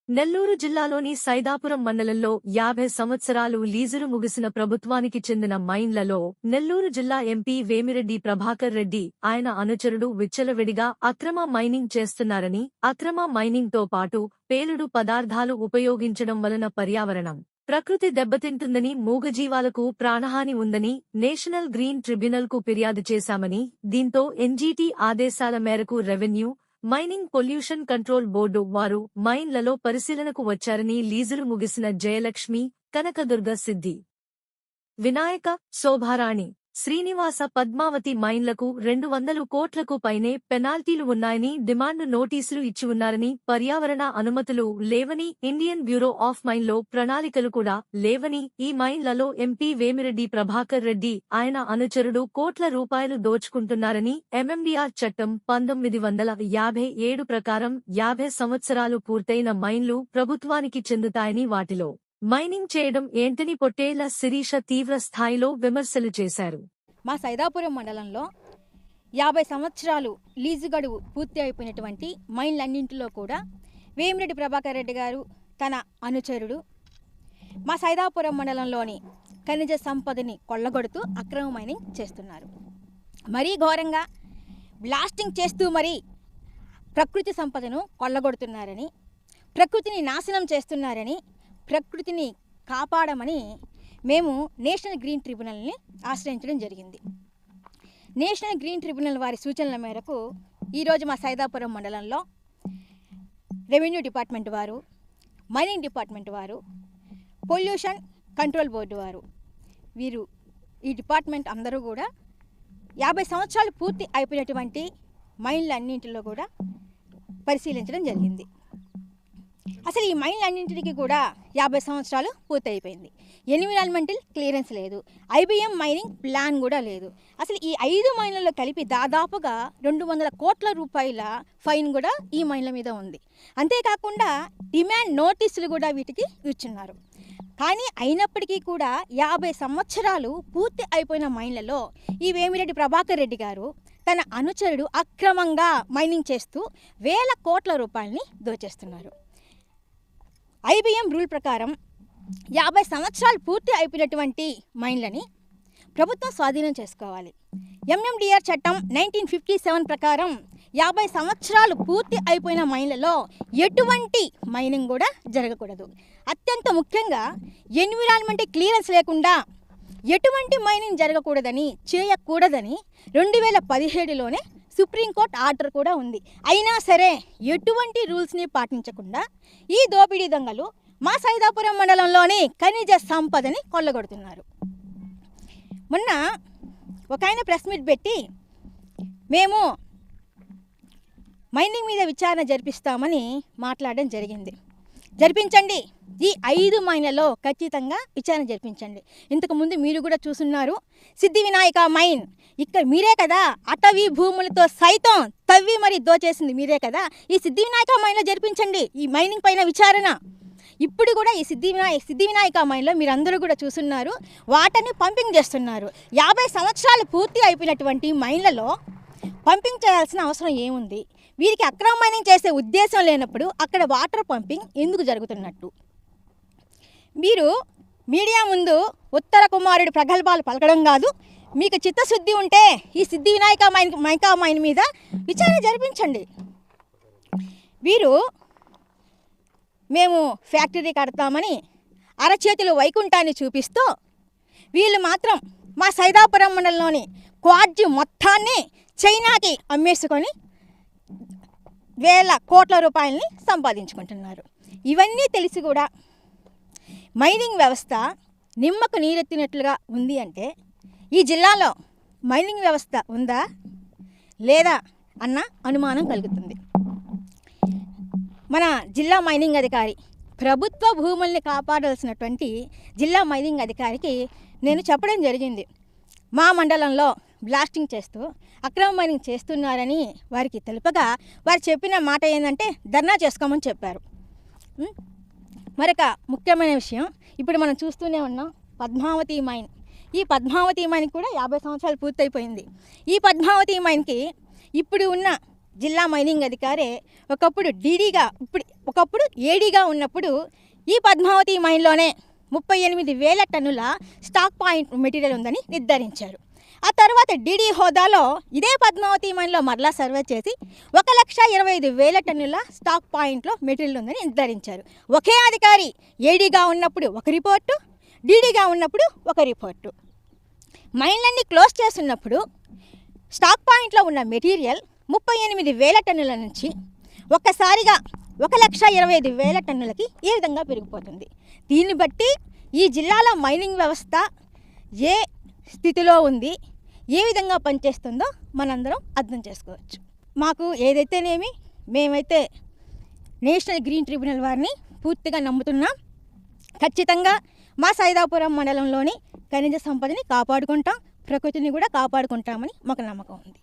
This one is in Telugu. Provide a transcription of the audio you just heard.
నెల్లూరు జిల్లాలోని సైదాపురం మండలంలో 50 సంవత్సరాలు లీజరు ముగిసిన ప్రభుత్వానికి చెందిన మైన్లలో నెల్లూరు జిల్లా ఎంపీ వేమిరెడ్డి ప్రభాకర్ రెడ్డి ఆయన అనుచరుడు విచ్చలవిడిగా అక్రమ మైనింగ్ చేస్తున్నారని, అక్రమ మైనింగ్తో పాటు పేలుడు పదార్థాలు ఉపయోగించడం వలన పర్యావరణం, ప్రకృతి దెబ్బతింటుందని, మూగజీవాలకు ప్రాణహాని ఉందని నేషనల్ గ్రీన్ ట్రిబ్యునల్కు ఫిర్యాదు చేశామని, దీంతో ఎన్జీటీ ఆదేశాల మేరకు revenue, mining pollution control board వారు మైన్లలో పరిశీలనకు వచ్చారని లీజరు ముగిసిన జయలక్ష్మి, కనకదుర్గ సిద్ధి వినాయక, శోభారాణి, శ్రీనివాస, పద్మావతి మైన్లకు 200 కోట్లకు పైనే పెనాల్టీలు ఉన్నాయని డిమాండ్ నోటీసులు ఇచ్చి ఉన్నారని, పర్యావరణ అనుమతులు లేవని, ఇండియన్ బ్యూరో ఆఫ్ మైన్లో ప్రణాళికలు కూడా లేవని, ఈ మైన్లలో ఎంపీ వేమిరెడ్డి ప్రభాకర్ రెడ్డి ఆయన అనుచరుడు కోట్ల రూపాయలు దోచుకుంటున్నారని, ఎంఎండీఆర్ చట్టం 1957 ప్రకారం 50 సంవత్సరాలు పూర్తయిన మైన్లు ప్రభుత్వానికి చెందుతాయని, వాటిలో మైనింగ్ చేయడం ఏంటని పొట్టేళ్ల శిరీష తీవ్ర స్థాయిలో విమర్శలు చేశారు. మా సైదాపురం మండలంలో 50 సంవత్సరాలు లీజు గడువు పూర్తి అయిపోయినటువంటి మైన్లన్నింటిలో కూడా వేమిరెడ్డి ప్రభాకర్ రెడ్డి గారు తన అనుచరుడు మా సైదాపురం మండలంలోని ఖనిజ సంపదని కొల్లగొడుతూ అక్రమ మైనింగ్ చేస్తున్నారు. మరీ ఘోరంగా బ్లాస్టింగ్ చేస్తూ మరీ ప్రకృతి సంపదను కొల్లగొడుతున్నారని, ప్రకృతిని నాశనం చేస్తున్నారని, ప్రకృతిని కాపాడమని మేము నేషనల్ గ్రీన్ ట్రిబ్యునల్ని ఆశ్రయించడం జరిగింది. నేషనల్ గ్రీన్ ట్రిబ్యునల్ వారి సూచనల మేరకు ఈరోజు మా సైదాపురం మండలంలో రెవెన్యూ డిపార్ట్మెంట్ వారు, మైనింగ్ డిపార్ట్మెంట్ వారు, పొల్యూషన్ కంట్రోల్ బోర్డు వారు, వీరు ఈ డిపార్ట్మెంట్ అందరూ కూడా 50 సంవత్సరాలు పూర్తి అయిపోయినటువంటి మైన్లన్నింటిలో కూడా పరిశీలించడం జరిగింది. అసలు ఈ మైన్లన్నింటికి కూడా 50 సంవత్సరాలు పూర్తి అయిపోయింది. ఎన్విరాన్మెంటల్ క్లియరెన్స్ లేదు, ఐబీఎం మైనింగ్ ప్లాన్ కూడా లేదు. అసలు ఈ 5 మైన్లలో కలిపి దాదాపుగా 200 కోట్ల రూపాయల ఫైన్ కూడా ఈ మైన్ల మీద ఉంది. అంతేకాకుండా డిమాండ్ నోటీసులు కూడా వీటికి ఇచ్చున్నారు. కానీ అయినప్పటికీ కూడా 50 సంవత్సరాలు పూర్తి అయిపోయిన మైన్లలో ఈ వేమిరెడ్డి ప్రభాకర్ రెడ్డి గారు తన అనుచరుడు అక్రమంగా మైనింగ్ చేస్తూ వేల కోట్ల రూపాయలని దోచేస్తున్నారు. ఐబీఎం రూల్ ప్రకారం 50 సంవత్సరాలు పూర్తి అయిపోయినటువంటి మైన్లని ప్రభుత్వం స్వాధీనం చేసుకోవాలి. ఎంఎండీఆర్ చట్టం 1957 ప్రకారం 50 సంవత్సరాలు పూర్తి అయిపోయిన మైన్లలో ఎటువంటి మైనింగ్ కూడా జరగకూడదు. అత్యంత ముఖ్యంగా ఎన్విరాన్మెంటల్ క్లియరెన్స్ లేకుండా ఎటువంటి మైనింగ్ జరగకూడదని, చేయకూడదని 2017లోనే సుప్రీంకోర్టు ఆర్డర్ కూడా ఉంది. అయినా సరే ఎటువంటి రూల్స్ని పాటించకుండా ఈ దోపిడీ దొంగలు మా సైదాపురం మండలంలోని ఖనిజ సంపదని కొల్లగొడుతున్నారు. మొన్న ఒక ఆయన ప్రెస్ మీట్ పెట్టి మేము మైనింగ్ మీద విచారణ జరిపిస్తామని మాట్లాడడం జరిగింది. జరిపించండి, ఈ 5 మైన్లలో ఖచ్చితంగా విచారణ జరిపించండి. ఇంతకుముందు మీరు కూడా చూస్తున్నారు, సిద్ధి వినాయక మైన్ ఇక్కడ మీరే కదా, అటవీ భూములతో సైతం తవ్వి మరి దోచేసింది మీరే కదా. ఈ సిద్ధి వినాయక మైన్లో జరిపించండి ఈ మైనింగ్ పైన విచారణ. ఇప్పుడు కూడా ఈ సిద్ధి వినాయక మైన్లో మీరందరూ కూడా చూస్తున్నారు, వాటర్ని పంపింగ్ చేస్తున్నారు. 50 సంవత్సరాలు పూర్తి అయిపోయినటువంటి మైన్లలో పంపింగ్ చేయాల్సిన అవసరం ఏముంది? వీరికి అక్రమ మైనింగ్ చేసే ఉద్దేశం లేనప్పుడు అక్కడ వాటర్ పంపింగ్ ఎందుకు జరుగుతున్నట్టు? మీరు మీడియా ముందు ఉత్తర కుమారుడి ప్రగల్భాలు పలకడం కాదు, మీకు చిత్తశుద్ధి ఉంటే ఈ సిద్ధి వినాయక మైన్ మీద విచారణ జరిపించండి. వీరు మేము ఫ్యాక్టరీ కడతామని అరచేతులు వైకుంఠాన్ని చూపిస్తూ, వీళ్ళు మాత్రం మా సైదాపురం మండలంలోని క్వాడ్జి మొత్తాన్ని చైనాకి అమ్మేసుకొని వేల కోట్ల రూపాయలని సంపాదించుకుంటున్నారు. ఇవన్నీ తెలిసి కూడా మైనింగ్ వ్యవస్థ నిమ్మకు నీరెత్తినట్లుగా ఉంది అంటే ఈ జిల్లాలో మైనింగ్ వ్యవస్థ ఉందా లేదా అన్న అనుమానం కలుగుతుంది. మన జిల్లా మైనింగ్ అధికారి, ప్రభుత్వ భూముల్ని కాపాడాల్సినటువంటి జిల్లా మైనింగ్ అధికారికి నేను చెప్పడం జరిగింది, మా మండలంలో బ్లాస్టింగ్ చేస్తూ అక్రమ మైనింగ్ చేస్తున్నారని వారికి తెలుపగా వారు చెప్పిన మాట ఏంటంటే ధర్నా చేసుకోమని చెప్పారు. మరొక ముఖ్యమైన విషయం, ఇప్పుడు మనం చూస్తూనే ఉన్నాం పద్మావతి మైన్. ఈ పద్మావతి మైన్ కూడా 50 సంవత్సరాలు పూర్తయిపోయింది. ఈ పద్మావతి మైన్కి ఇప్పుడు ఉన్న జిల్లా మైనింగ్ అధికారే ఒకప్పుడు ఒకప్పుడు ఏడీగా ఉన్నప్పుడు ఈ పద్మావతి మైన్లోనే 38,000 టన్నుల స్టాక్ పాయింట్ మెటీరియల్ ఉందని నిర్ధారించారు. ఆ తర్వాత డీడీ హోదాలో ఇదే పద్మావతి మైన్లో మరలా సర్వే చేసి 1,25,000 టన్నుల స్టాక్ పాయింట్లో మెటీరియల్ ఉందని నిర్ధారించారు. ఒకే అధికారి ఏడీగా ఉన్నప్పుడు ఒక రిపోర్టు, డీడీగా ఉన్నప్పుడు ఒక రిపోర్టు. మైన్లన్నీ క్లోజ్ చేస్తున్నప్పుడు స్టాక్ పాయింట్లో ఉన్న మెటీరియల్ 38,000 టన్నుల నుంచి ఒక్కసారిగా 1,25,000 టన్నులకి ఏ విధంగా పెరిగిపోతుంది? దీన్ని బట్టి ఈ జిల్లాలో మైనింగ్ వ్యవస్థ ఏ స్థితిలో ఉంది, ఏ విధంగా పనిచేస్తుందో మనందరం అర్థం చేసుకోవచ్చు. మాకు ఏదైతేనేమి మేమైతే నేషనల్ గ్రీన్ ట్రిబ్యునల్ వారిని పూర్తిగా నమ్ముతున్నాం. ఖచ్చితంగా మా సైదాపురం మండలంలోని ఖనిజ సంపదని కాపాడుకుంటాం, ప్రకృతిని కూడా కాపాడుకుంటామని మాకు నమ్మకం ఉంది.